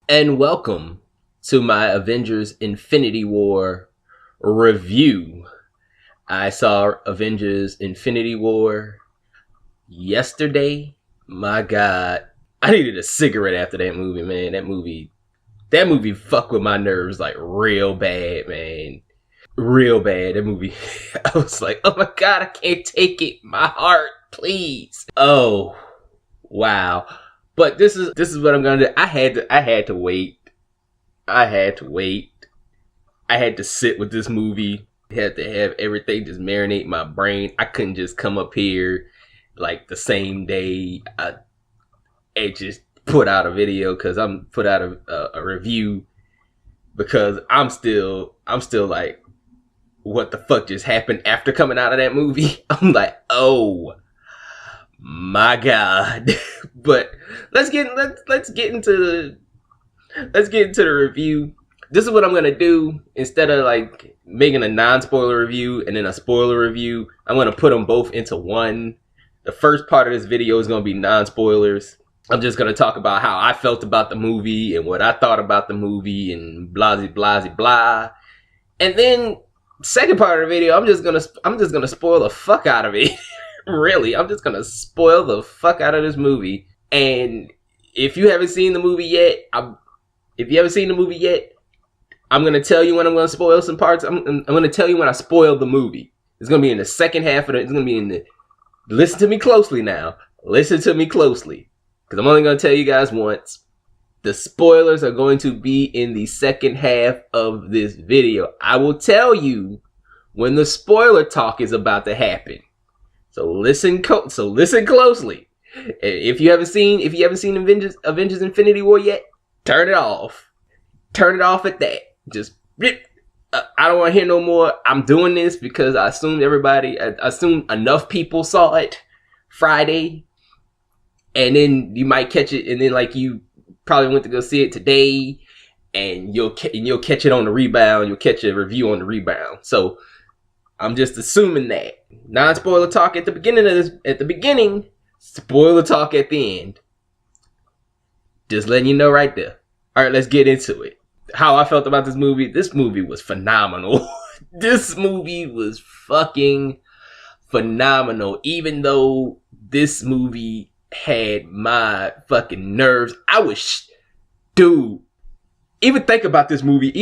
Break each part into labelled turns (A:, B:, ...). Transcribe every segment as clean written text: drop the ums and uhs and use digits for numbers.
A: and welcome to my Avengers Infinity War review. I saw Avengers Infinity War yesterday. My God, I needed a cigarette after that movie, man. That movie fucked with my nerves like real bad, man. Real bad. That movie, I was like, oh my God, I can't take it. My heart, please. Oh, wow. But this is what I'm gonna do. I had to wait. I had to wait. I had to sit with this movie. I had to have everything just marinate my brain. I couldn't just come up here like the same day and just put out a video because I'm put out a review because I'm still like, what the fuck just happened after coming out of that movie? I'm like, oh my God. But let's get into the review. This is what I'm gonna do. Instead of like making a non-spoiler review and then a spoiler review, I'm gonna put them both into one. The first part of this video is gonna be non-spoilers. I'm just gonna talk about how I felt about the movie and what I thought about the movie and blah blah blah blah. And then second part of the video, I'm just gonna spoil the fuck out of it. Really, I'm just gonna spoil the fuck out of this movie. And if you haven't seen the movie yet, I'm gonna tell you when I'm gonna spoil some parts. I'm gonna tell you when I spoiled the movie. It's gonna be in the second half of it. It's gonna be in the. Listen to me closely now. Listen to me closely, because I'm only gonna tell you guys once. The spoilers are going to be in the second half of this video. I will tell you when the spoiler talk is about to happen. So listen closely. If you haven't seen Avengers Infinity War yet, turn it off. Turn it off at that. Just I don't want to hear no more. I'm doing this because I assumed enough people saw it Friday, and then you might catch it, and then like you probably went to go see it today, and you'll catch it on the rebound. You'll catch a review on the rebound. So I'm just assuming that. Non-spoiler talk at the beginning, spoiler talk at the end. Just letting you know right there. All right, let's get into it. How I felt about this movie. This movie was phenomenal. This movie was fucking phenomenal. Even though this movie had my fucking nerves, dude. Even thinking about this movie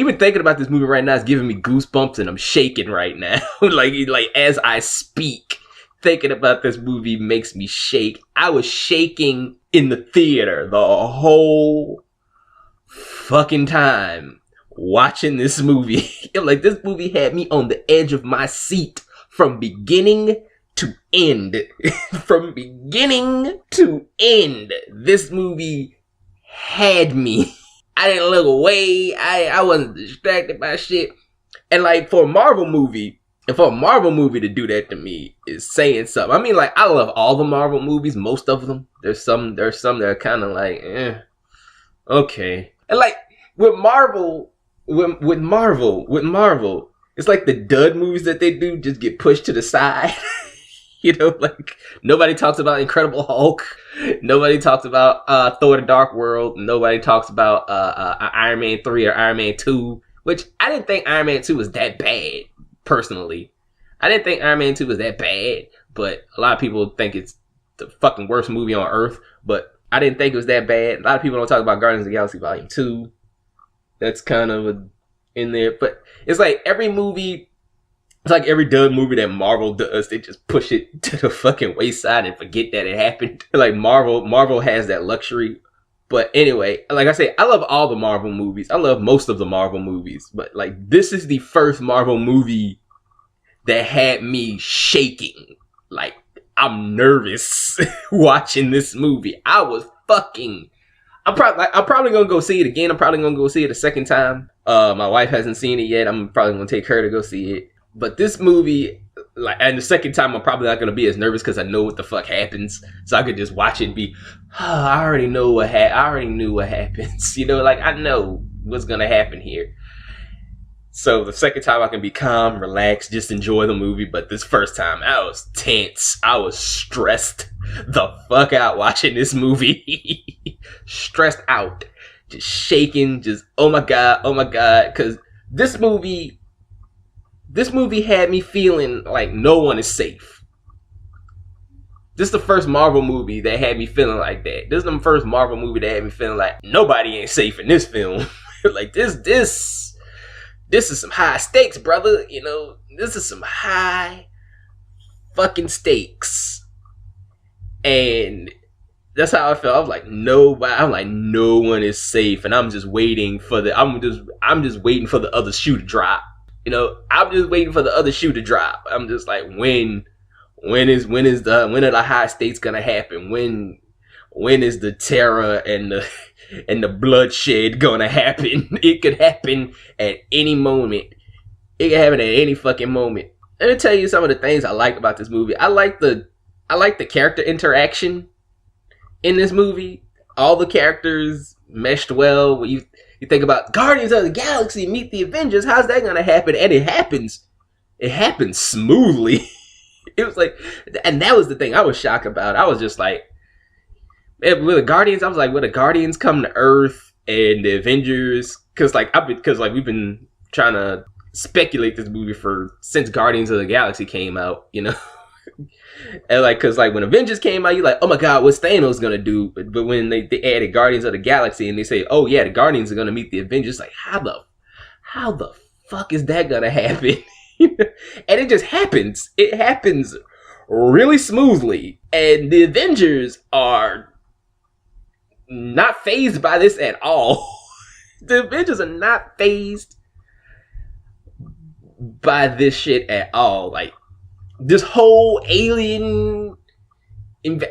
A: right now is giving me goosebumps, and I'm shaking right now. like as I speak, thinking about this movie makes me shake. I was shaking in the theater the whole fucking time watching this movie. Like, this movie had me on the edge of my seat from beginning to end. From beginning to end, this movie had me. I didn't look away. I wasn't distracted by shit. And like, for a Marvel movie to do that to me is saying something. I mean, like, I love all the Marvel movies, most of them. There's some that are kind of like, okay. And like, with Marvel, it's like the dud movies that they do just get pushed to the side. You know, like, nobody talks about Incredible Hulk. Nobody talks about Thor: The Dark World. Nobody talks about Iron Man 3 or Iron Man 2, which I didn't think Iron Man 2 was that bad, personally. I didn't think Iron Man 2 was that bad, but a lot of people think it's the fucking worst movie on earth, but I didn't think it was that bad. A lot of people don't talk about Guardians of the Galaxy Volume 2. That's kind of in there, but it's like every movie... It's like every dud movie that Marvel does, they just push it to the fucking wayside and forget that it happened. Like, Marvel has that luxury. But anyway, like I say, I love all the Marvel movies. I love most of the Marvel movies. But like, this is the first Marvel movie that had me shaking. Like, I'm nervous watching this movie. I'm probably gonna go see it again. I'm probably gonna go see it a second time. My wife hasn't seen it yet. I'm probably gonna take her to go see it. But this movie, like, and the second time, I'm probably not going to be as nervous because I know what the fuck happens. So I could just watch it and be, I already knew what happens. You know, like, I know what's going to happen here. So the second time I can be calm, relaxed, just enjoy the movie. But this first time, I was tense. I was stressed the fuck out watching this movie. Stressed out. just shaking, just oh my god, because this movie had me feeling like no one is safe. This is the first Marvel movie that had me feeling like that. This is the first Marvel movie that had me feeling like nobody ain't safe in this film. Like this is some high stakes, brother. You know, this is some high fucking stakes. And that's how I felt. I was like, no one is safe, and I'm just waiting for the other shoe to drop. You know, I'm just waiting for the other shoe to drop. I'm just like, when are the high stakes gonna happen? When is the terror and the bloodshed gonna happen? It could happen at any moment. It could happen at any fucking moment. Let me tell you some of the things I like about this movie. I like the character interaction in this movie. All the characters meshed well. When you think about Guardians of the Galaxy meet the Avengers, how's that gonna happen? And it happens smoothly. It was like, and that was the thing I was shocked about. I was just like, with the Guardians, I was like, will the Guardians come to Earth and the Avengers? Because we've been trying to speculate this movie since Guardians of the Galaxy came out, you know. And because when Avengers came out, you're like, oh my god, what's Thanos gonna do? But when they added Guardians of the Galaxy and they say, oh yeah, the Guardians are gonna meet the Avengers, like how the fuck is that gonna happen? And it just happens. It happens really smoothly, and the Avengers are not fazed by this at all. The Avengers are not fazed by this shit at all. Like, this whole alien,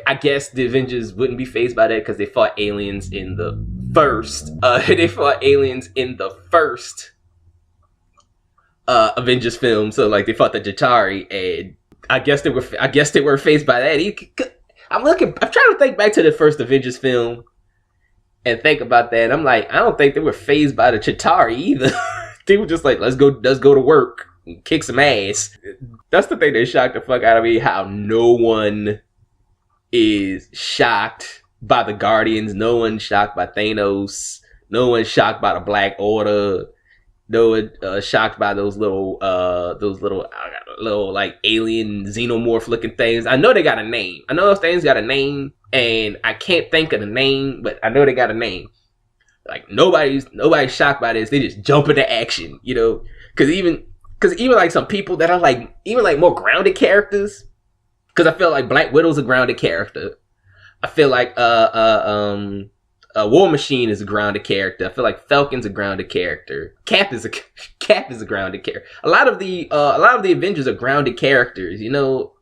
A: I guess the Avengers wouldn't be fazed by that because they fought aliens in the first. Avengers film. So like they fought the Jatari, and I guess they were fazed by that. I'm trying to think back to the first Avengers film and think about that. I'm like, I don't think they were fazed by the Chitauri either. They were just like, let's go to work and kick some ass. That's the thing that shocked the fuck out of me, how no one is shocked by the Guardians, no one's shocked by Thanos, no one's shocked by the Black Order, no one shocked by those little like alien xenomorph looking things. I know they got a name. I know those things got a name, and I can't think of the name, but I know they got a name. Like nobody's shocked by this. They just jump into action, you know. Because even like some people that are like even like more grounded characters. Because I feel like Black Widow's a grounded character. I feel like War Machine is a grounded character. I feel like Falcon's a grounded character. Cap is a grounded character. A lot of the Avengers are grounded characters. You know,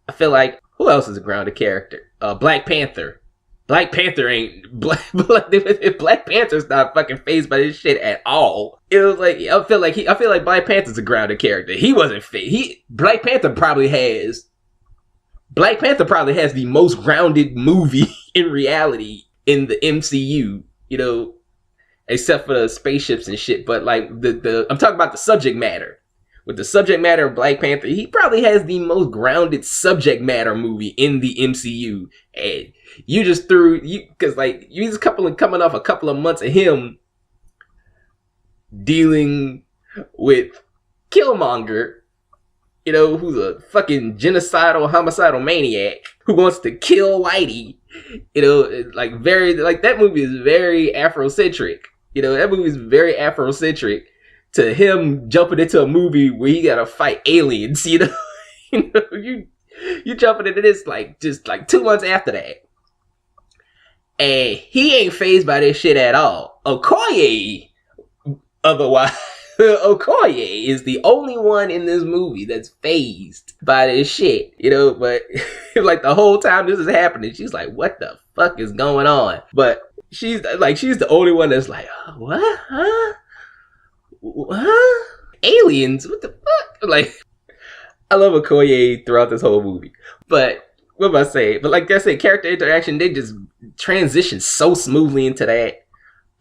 A: I feel like who else is a grounded character? Black Panther. Black Panther ain't Black Panther's not fucking fazed by this shit at all. It was like I feel like Black Panther's a grounded character. He wasn't fazed. Black Panther probably has the most grounded movie in reality in the MCU, you know, except for the spaceships and shit. But like I'm talking about the subject matter. With the subject matter of Black Panther, he probably has the most grounded subject matter movie in the MCU. And you just because like you coming off a couple of months of him dealing with Killmonger, you know, who's a fucking homicidal maniac who wants to kill Whitey. You know, like that movie is very Afrocentric. You know, that movie is very Afrocentric. To him jumping into a movie where he gotta fight aliens, you know, you jumping into this like just like 2 months after that, and he ain't fazed by this shit at all. Okoye, otherwise, Okoye is the only one in this movie that's fazed by this shit, you know. But like the whole time this is happening, she's like, "What the fuck is going on?" But she's the only one that's like, "What? Huh? Aliens? What the fuck?" Like, I love Okoye throughout this whole movie. But what am I saying? But like I said, character interaction, they just transition so smoothly into that.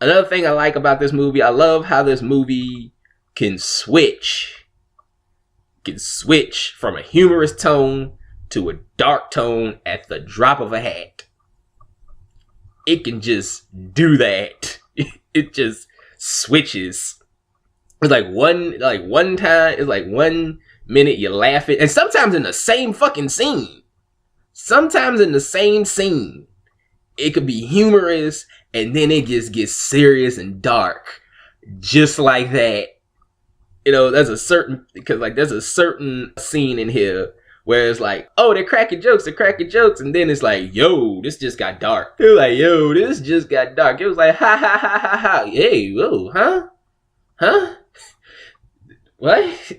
A: Another thing I like about this movie, I love how this movie can switch from a humorous tone to a dark tone at the drop of a hat. It can just do that. It just switches. It's like one time, it's like 1 minute you're laughing, and sometimes in the same fucking scene. Sometimes in the same scene, it could be humorous, and then it just gets serious and dark, just like that. You know, there's a certain scene in here where it's like, oh, they're cracking jokes, and then it's like, yo, this just got dark. It was like, yo, this just got dark. It was like, ha ha ha ha ha, hey, whoa, huh? What?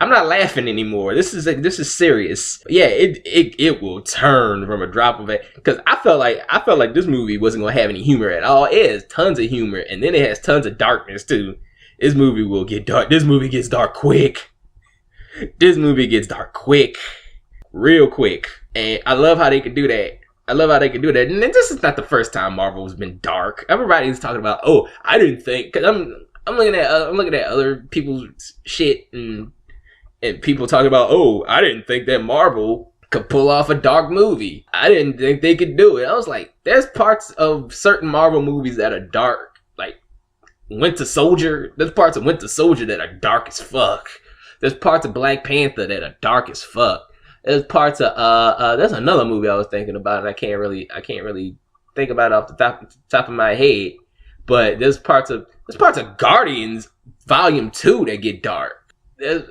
A: I'm not laughing anymore. This is serious. Yeah, it will turn from a drop of it, because I felt like this movie wasn't gonna have any humor at all. It has tons of humor, and then it has tons of darkness too. This movie will get dark. This movie gets dark quick. This movie gets dark quick, real quick, and I love how they could do that. And this is not the first time Marvel's been dark. Everybody's talking about, oh, I didn't think, because I'm looking at other people's shit and people talking about, oh, I didn't think that Marvel could pull off a dark movie. I didn't think they could do it. I was like, there's parts of certain Marvel movies that are dark, like Winter Soldier. There's parts of Winter Soldier that are dark as fuck. There's parts of Black Panther that are dark as fuck. There's parts of there's another movie I was thinking about, and I can't really think about it off the top of my head. But there's parts of Guardians Volume 2 that get dark. There's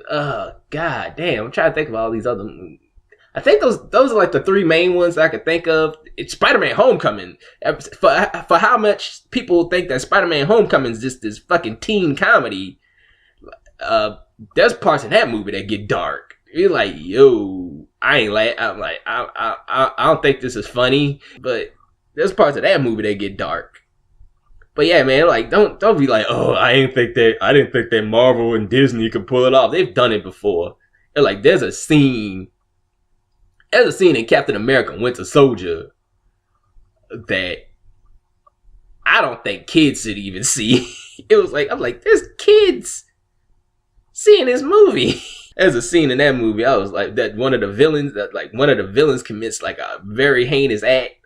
A: god damn, I'm trying to think of all these other movies. I think those are like the three main ones I could think of. It's Spider-Man Homecoming. For how much people think that Spider-Man Homecoming is just this fucking teen comedy, there's parts in that movie that get dark. You're like, yo, I'm like, I don't think this is funny, but there's parts of that movie that get dark. But yeah, man, like, don't be like, oh, I didn't think that Marvel and Disney could pull it off. They've done it before. And like, there's a scene in Captain America Winter Soldier that I don't think kids should even see. I'm like, there's kids seeing this movie. There's a scene in that movie, I was like, that one of the villains commits like a very heinous act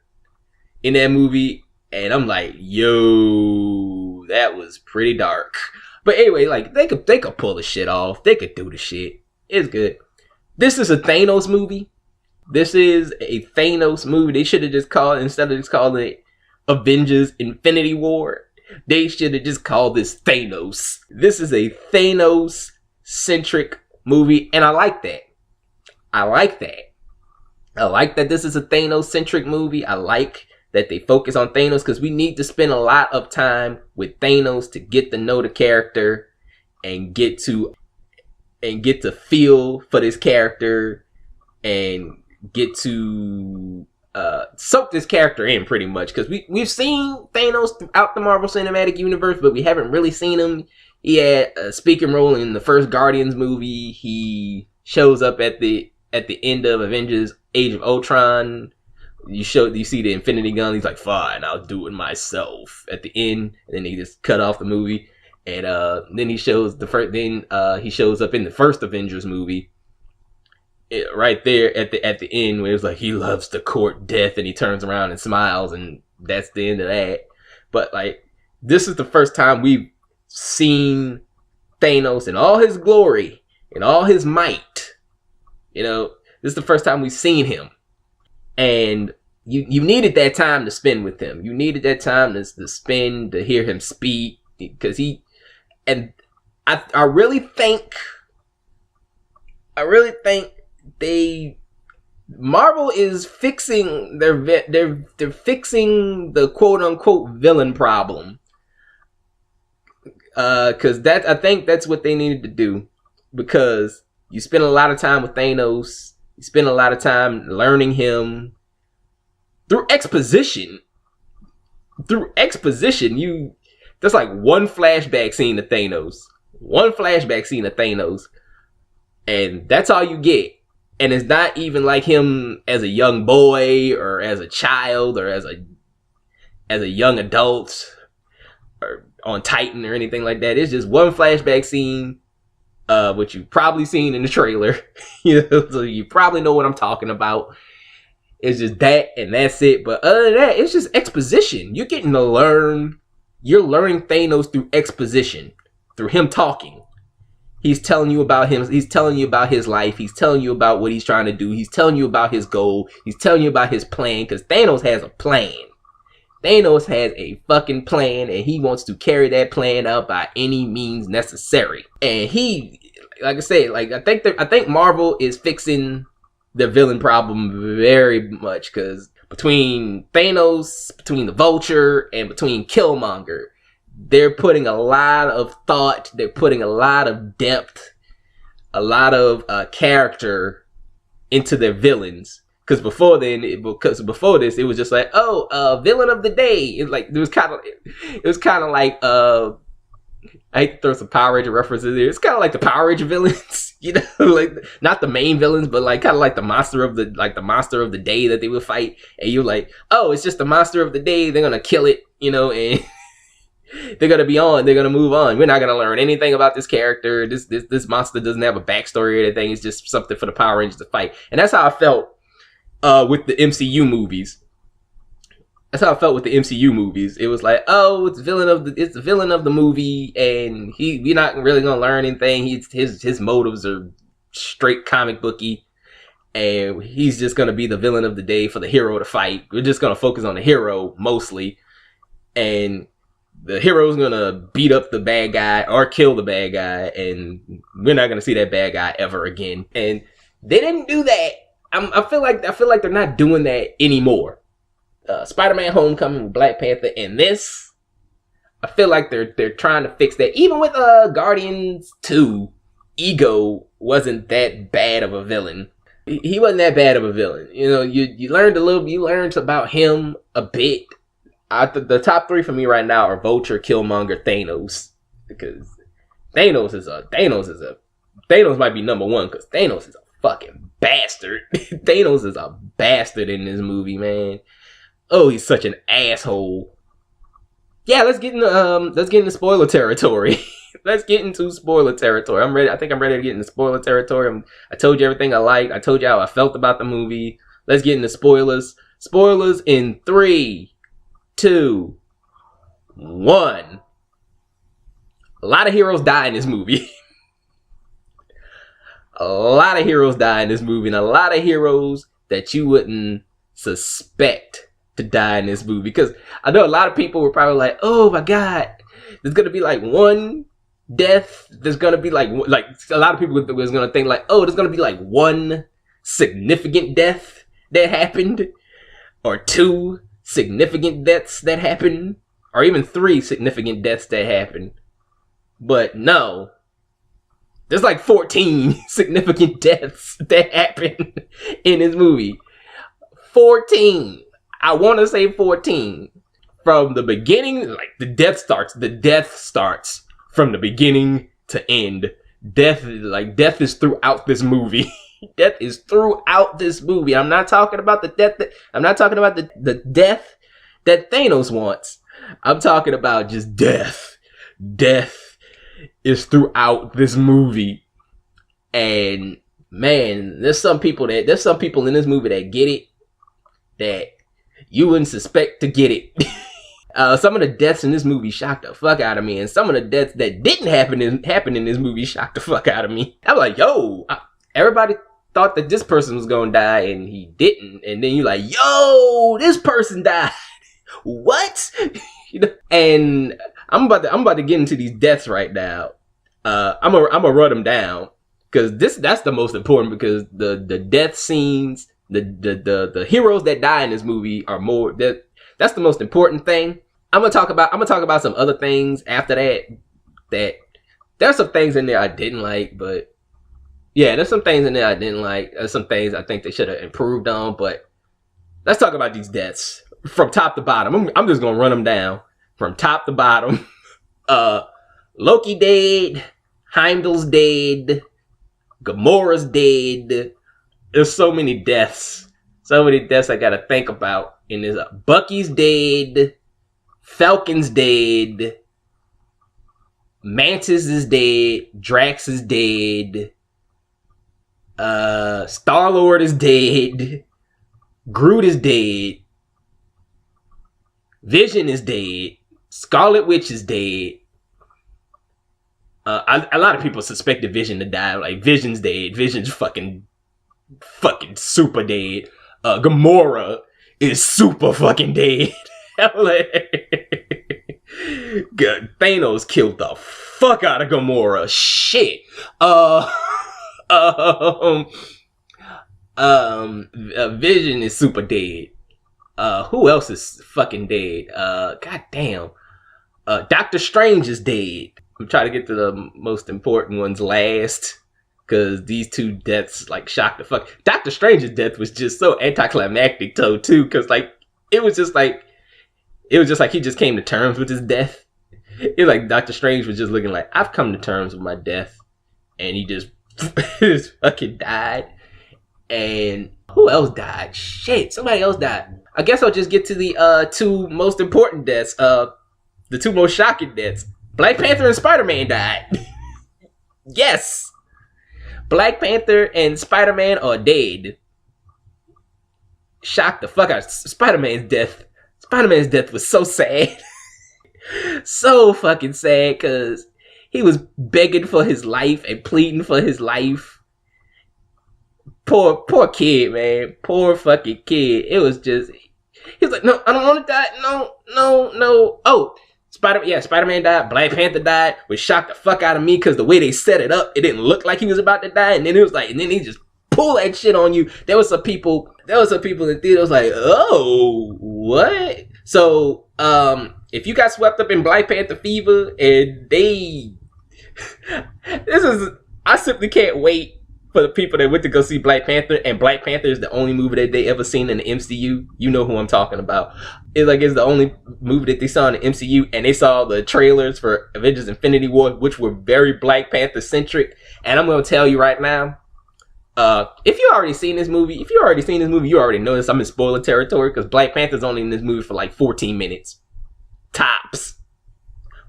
A: in that movie, and I'm like, yo, that was pretty dark. But anyway, like, they could pull the shit off. They could do the shit. It's good. This is a Thanos movie. They should have just called, instead of just calling it Avengers Infinity War, they should have just called this Thanos. This is a Thanos-centric movie, and I like that. I like that this is a Thanos-centric movie. I like that they focus on Thanos, because we need to spend a lot of time with Thanos to get to know the character and get to feel for this character and get to soak this character in, pretty much, because we've seen Thanos throughout the Marvel Cinematic Universe, but we haven't really seen him. He had a speaking role in the first Guardians movie. He shows up at the end of Avengers Age of Ultron. You see the Infinity Gun. He's like, fine, I'll do it myself at the end, and then he just cut off the movie. And then he shows up in the first Avengers movie, right there at the end, where it's like, he loves to court death, and he turns around and smiles, and that's the end of that. But like, this is the first time we've seen Thanos in all his glory, in all his might. You know, this is the first time we've seen him, and you needed that time to spend with him. You needed that time to spend, to hear him speak, because I really think Marvel is fixing they're fixing the quote unquote villain problem. Because I think that's what they needed to do, because you spend a lot of time with Thanos, you spend a lot of time learning him through exposition. There's like one flashback scene of Thanos, and that's all you get. And it's not even like him as a young boy or as a child or as a young adult or on Titan or anything like that. It's just one flashback scene, which you've probably seen in the trailer. So you probably know what I'm talking about. It's just that, and that's it. But other than that, it's just exposition. You're getting to learn You're learning Thanos through exposition, through him talking. He's telling you about him. He's telling you about his life. He's telling you about what he's trying to do. He's telling you about his goal. He's telling you about his plan, because Thanos has a plan. Thanos has a fucking plan, and he wants to carry that plan out by any means necessary. And he, like I said, like I think Marvel is fixing the villain problem very much, because between Thanos, between the Vulture, and between Killmonger, they're putting a lot of thought, they're putting a lot of depth, a lot of character into their villains. Because before this, it was just like, oh, villain of the day. It was kind of like I hate to throw some Power Ranger references there. It's kind of like the Power Ranger villains, you know, like not the main villains, but like kind of like the monster of the day that they would fight. And you're like, oh, it's just the monster of the day. They're gonna kill it, you know, and they're gonna be on. They're gonna move on. We're not gonna learn anything about this character. This monster doesn't have a backstory or anything. It's just something for the Power Rangers to fight. And that's how I felt with the MCU movies. That's how I felt with the MCU movies. It was like, oh, it's the villain of the movie, and we're not really gonna learn anything. His motives are straight comic booky, and he's just gonna be the villain of the day for the hero to fight. We're just gonna focus on the hero mostly, and the hero's gonna beat up the bad guy or kill the bad guy, and we're not gonna see that bad guy ever again. And they didn't do that. I feel like they're not doing that anymore. Spider-Man: Homecoming with Black Panther and this, I feel like they're trying to fix that. Even with Guardians 2, Ego wasn't that bad of a villain. He wasn't that bad of a villain. You know, you learned about him a bit. The top three for me right now are Vulture, Killmonger, Thanos, because Thanos might be number one, because Thanos is a fucking bastard. Thanos is a bastard in this movie, man. Oh, he's such an asshole. Yeah, let's get into spoiler territory. Let's get into spoiler territory. I'm ready. I think I'm ready to get into spoiler territory. I told you everything I liked. I told you how I felt about the movie. Let's get into spoilers. Spoilers in 3, 2, 1. A lot of heroes die in this movie. A lot of heroes die in this movie, and a lot of heroes that you wouldn't suspect to die in this movie. Because I know a lot of people were probably like, oh my god, there's gonna be like one death. There's gonna be like a lot of people was gonna think like, oh, there's gonna be like one significant death that happened, or 2 significant deaths that happened, or even 3 significant deaths that happened. But no, there's like 14 significant deaths that happened in this movie. 14. I want to say 14. From the beginning, like the death starts from the beginning to end. Death is throughout this movie. Death is throughout this movie. I'm not talking about the death the death that Thanos wants. I'm talking about just death. Death is throughout this movie. And man, there's some people in this movie that get it, that you wouldn't suspect to get it. Some of the deaths in this movie shocked the fuck out of me, and some of the deaths that didn't happen in this movie shocked the fuck out of me. I'm like, yo, everybody thought that this person was gonna die, and he didn't. And then you're like, yo, this person died. What? You know? And I'm about to get into these deaths right now. I'm gonna run them down, because that's the most important, because the death scenes, the heroes that die in this movie are more, that's the most important thing. I'm gonna talk about some other things after that there's some things in there I didn't like, but yeah, there's some things in there I didn't like. There's some things I think they should have improved on, but let's talk about these deaths from top to bottom. I'm just gonna run them down from top to bottom. Loki dead, Heimdall's dead, Gamora's dead. There's so many deaths. So many deaths I gotta think about in this. Bucky's dead. Falcon's dead. Mantis is dead. Drax is dead. Star-Lord is dead. Groot is dead. Vision is dead. Scarlet Witch is dead. A lot of people suspected Vision to die. Like, Vision's dead. Vision's fucking super dead. Gamora is super fucking dead. Thanos killed the fuck out of Gamora. Shit. Vision is super dead. Who else is fucking dead? God damn. Doctor Strange is dead. I'm trying to get to the most important ones last, because these two deaths like shocked the fuck. Doctor Strange's death was just so anticlimactic too, because like it was just like he just came to terms with his death. It was like Doctor Strange was just looking like, I've come to terms with my death, and he just fucking died. And who else died? Shit, somebody else died. I guess I'll just get to the two most important deaths. The two most shocking deaths. Black Panther and Spider-Man died. Yes. Black Panther and Spider-Man are dead. Shocked the fuck out. Spider-Man's death was so sad. So fucking sad, because he was begging for his life and pleading for his life. Poor kid, man. Poor fucking kid. It was just, he was like, no, I don't want to die. No. Oh, Spider-Man died. Black Panther died, which shocked the fuck out of me, because the way they set it up, it didn't look like he was about to die. And then it was like, and then he just pulled that shit on you. There was some people in the theater was like, oh, what? So, if you got swept up in Black Panther fever, and I simply can't wait for the people that went to go see Black Panther, and Black Panther is the only movie that they ever seen in the MCU. You know who I'm talking about. It's the only movie that they saw in the MCU, and they saw the trailers for Avengers Infinity War, which were very Black Panther centric. And I'm going to tell you right now, if you already seen this movie, you already know this. I'm in spoiler territory, because Black Panther's only in this movie for like 14 minutes. Tops.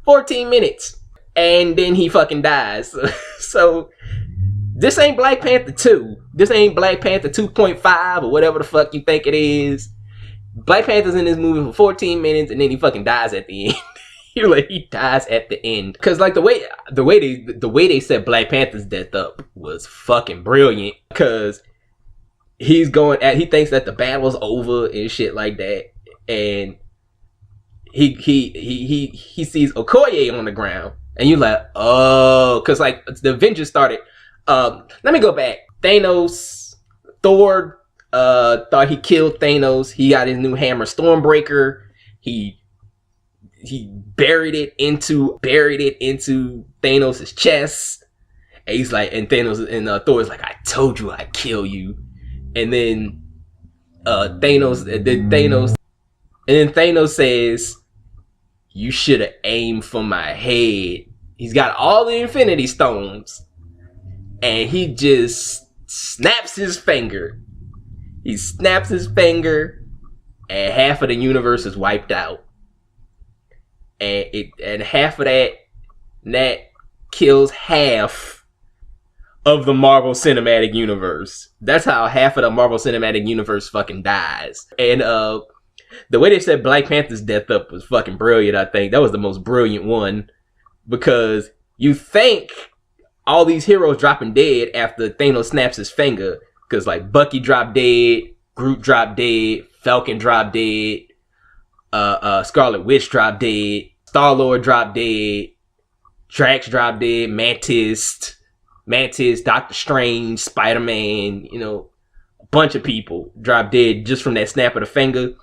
A: 14 minutes. And then he fucking dies. So this ain't Black Panther 2. This ain't Black Panther 2.5 or whatever the fuck you think it is. Black Panther's in this movie for 14 minutes, and then he fucking dies at the end. He dies at the end. Cause like the way they set Black Panther's death up was fucking brilliant. Cause he thinks that the battle's over and shit like that, and he sees Okoye on the ground, and you're like, oh, cause like the Avengers started. Let me go back. Thor thought he killed Thanos. He got his new hammer, Stormbreaker. He buried it into Thanos' chest. And he's like, and Thor is like, I told you I'd kill you. And then Thanos says, you should have aimed for my head. He's got all the Infinity Stones, and he just snaps his finger. He snaps his finger, and half of the universe is wiped out. And half of that kills half of the Marvel Cinematic Universe. That's how half of the Marvel Cinematic Universe fucking dies. And the way they set Black Panther's death up was fucking brilliant. I think that was the most brilliant one, because you think all these heroes dropping dead after Thanos snaps his finger, because like Bucky dropped dead, Groot dropped dead, Falcon dropped dead, Scarlet Witch dropped dead, Star-Lord dropped dead, Drax dropped dead, Mantis, Doctor Strange, Spider-Man, a bunch of people dropped dead just from that snap of the finger.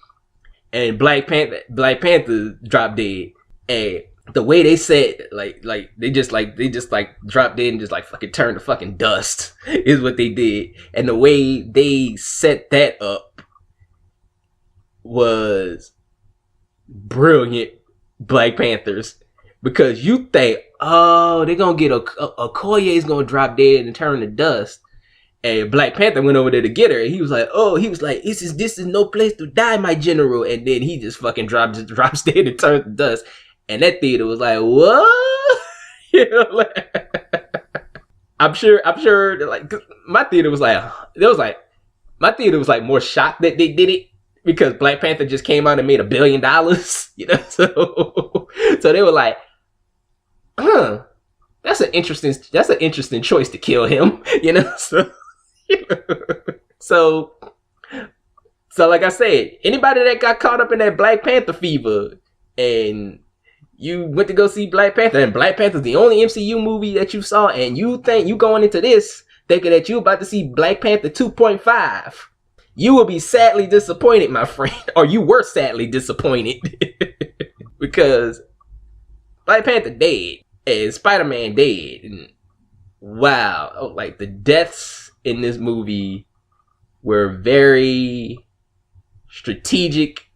A: And Black Panther dropped dead. And the way they said, they just dropped dead and just like fucking turned to fucking dust is what they did. And the way they set that up was brilliant. Black Panthers, because you think, oh, they're gonna get Okoye's gonna drop dead and turn to dust. And Black Panther went over there to get her, and he was like, this is no place to die, my general. And then he just fucking drops dead and turns to dust. And that theater was like, what? I'm sure like my theater was like more shocked that they did it, because Black Panther just came out and made $1 billion, so So they were like, huh, that's an interesting choice to kill him, you know? So, so like I said, anybody that got caught up in that Black Panther fever and you went to go see Black Panther, and Black Panther's the only MCU movie that you saw, and you think you going into this thinking that you about to see Black Panther 2.5, you will be sadly disappointed, my friend. Or you were sadly disappointed. Because Black Panther dead, and Spider-Man dead. And wow, like the deaths in this movie were very strategic.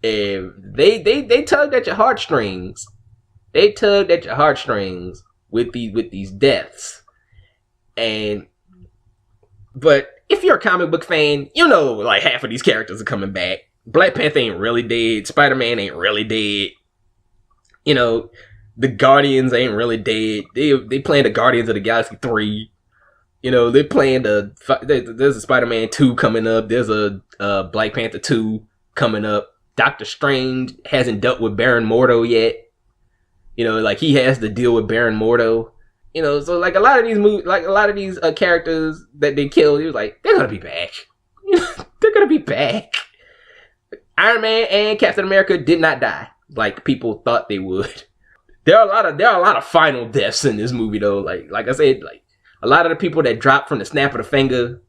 A: And they tugged at your heartstrings. They tugged at your heartstrings with these deaths. But if you're a comic book fan, you know like half of these characters are coming back. Black Panther ain't really dead. Spider-Man ain't really dead. You know, the Guardians ain't really dead. They playing the Guardians of the Galaxy 3. You know, they're playing there's a Spider-Man 2 coming up. There's a Black Panther 2 coming up. Doctor Strange hasn't dealt with Baron Mordo yet. You know, like he has to deal with Baron Mordo. You know, so like a lot of these movies, like a lot of these characters that they killed, he was like, they're gonna be back. They're gonna be back. Iron Man and Captain America did not die like people thought they would. There are a lot of final deaths in this movie though. Like I said, like a lot of the people that dropped from the snap of the finger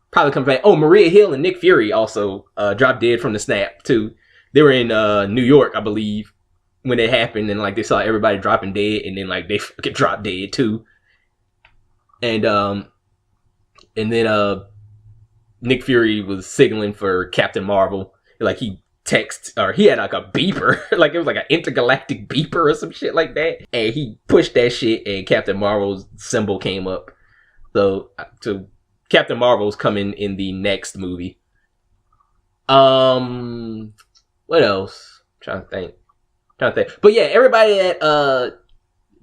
A: probably come back. Oh, Maria Hill and Nick Fury also dropped dead from the snap too. They were in New York, I believe, when it happened, and like they saw everybody dropping dead, and then like they fucking dropped dead too. And then Nick Fury was signaling for Captain Marvel. Like he had like a beeper, like it was like an intergalactic beeper or some shit like that. And he pushed that shit, and Captain Marvel's symbol came up. So Captain Marvel's coming in the next movie. What else? I'm trying to think. But yeah, everybody that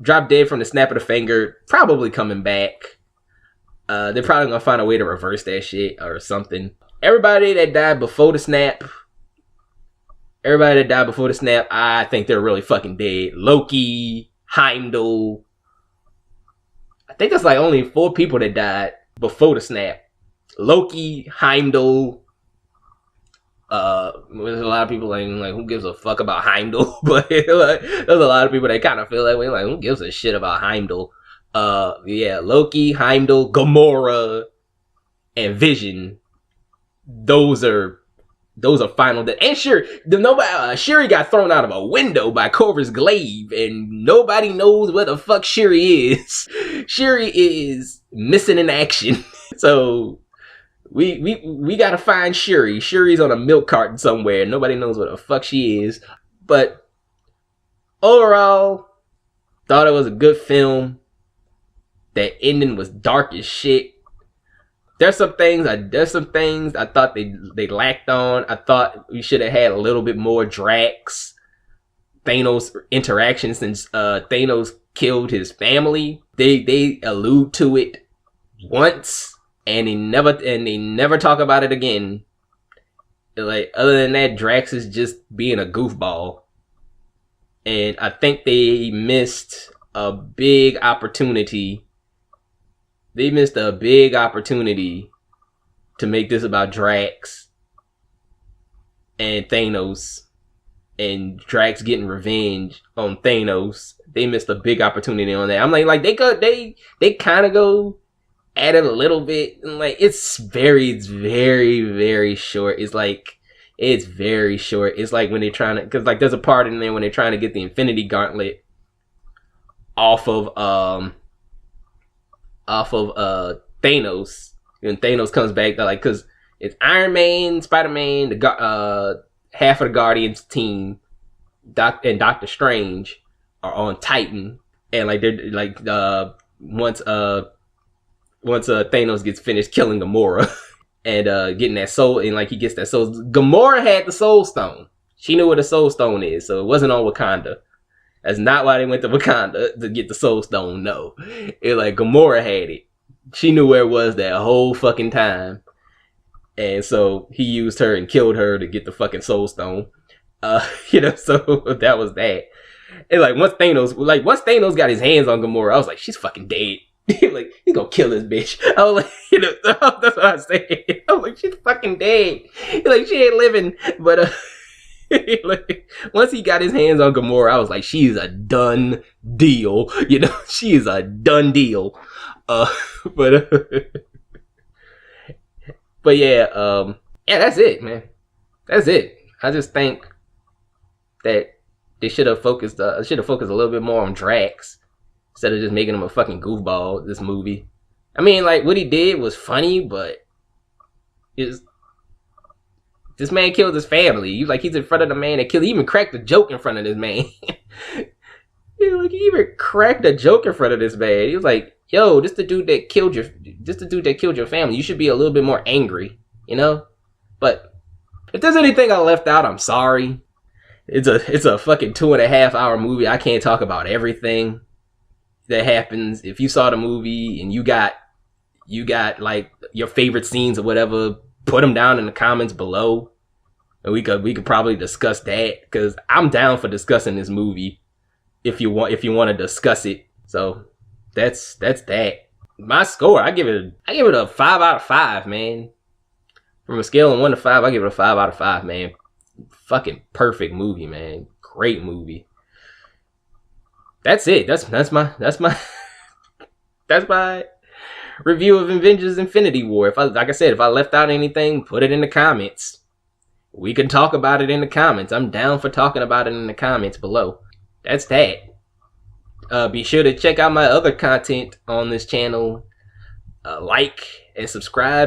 A: dropped dead from the snap of the finger probably coming back. They're probably gonna find a way to reverse that shit or something. Everybody that died before the snap, I think they're really fucking dead. Loki, Heimdall. I think that's like only 4 people that died before the snap. Loki, Heimdall. There's a lot of people like who gives a fuck about Heimdall? But like, there's a lot of people that kind of feel that way. Like, who gives a shit about Heimdall? Yeah, Loki, Heimdall, Gamora, and Vision. Those are final deaths. And Shuri got thrown out of a window by Corvus Glaive, and nobody knows where the fuck Shuri is. Shuri is missing in action. So we gotta find Shuri. Shuri's on a milk carton somewhere. Nobody knows where the fuck she is. But overall, thought it was a good film. That ending was dark as shit. There's some things I thought they lacked on. I thought we should have had a little bit more Drax Thanos interaction since Thanos killed his family. They allude to it once and they never talk about it again. Like, other than that, Drax is just being a goofball. And I think they missed a big opportunity. They missed a big opportunity to make this about Drax and Thanos and Drax getting revenge on Thanos. They missed a big opportunity on that. I'm like they kind of go at it a little bit, and like it's very, very short. It's very short. It's like when they're trying to, because like there's a part in there when they're trying to get the Infinity Gauntlet off of Thanos, and Thanos comes back, like, because it's Iron Man, Spider-Man, half of the Guardians team, and Doctor Strange are on Titan, and like they're like once Thanos gets finished killing Gamora and getting that soul, and like he gets that soul. Gamora had the Soul Stone. She knew where the Soul Stone is, so it wasn't on Wakanda. That's not why they went to Wakanda, to get the Soul Stone. No, it like Gamora had it. She knew where it was that whole fucking time, and so he used her and killed her to get the fucking Soul Stone. So that was that. And like once Thanos got his hands on Gamora, I was like, she's fucking dead. Like, he's gonna kill this bitch. I was like, that's what I said. I was like, she's fucking dead. Like, she ain't living. But like, once he got his hands on Gamora, I was like, she's a done deal. She is a done deal. But but yeah, that's it, man. That's it. I just think that they should have focused a little bit more on Drax instead of just making him a fucking goofball. This movie, I mean, like, what he did was funny, but this man killed his family. He's in front of the man that killed. He even cracked a joke in front of this man. He even cracked a joke in front of this man. He was like, "Yo, this the dude that killed your family. You should be a little bit more angry, But if there's anything I left out, I'm sorry. It's a fucking 2.5 hour movie. I can't talk about everything that happens. If you saw the movie and you got like your favorite scenes or whatever, put them down in the comments below, and we could probably discuss that, because I'm down for discussing this movie if you want to discuss it. So that's that. My score, I give it a 5 out of 5, man. From a scale of 1 to 5, I give it a 5 out of 5, man. Fucking perfect movie, man. Great movie. That's it. That's my review of Avengers Infinity War. If I left out anything, put it in the comments. We can talk about it in the comments. I'm down for talking about it in the comments below. That's that. Be sure to check out my other content on this channel. Like and subscribe.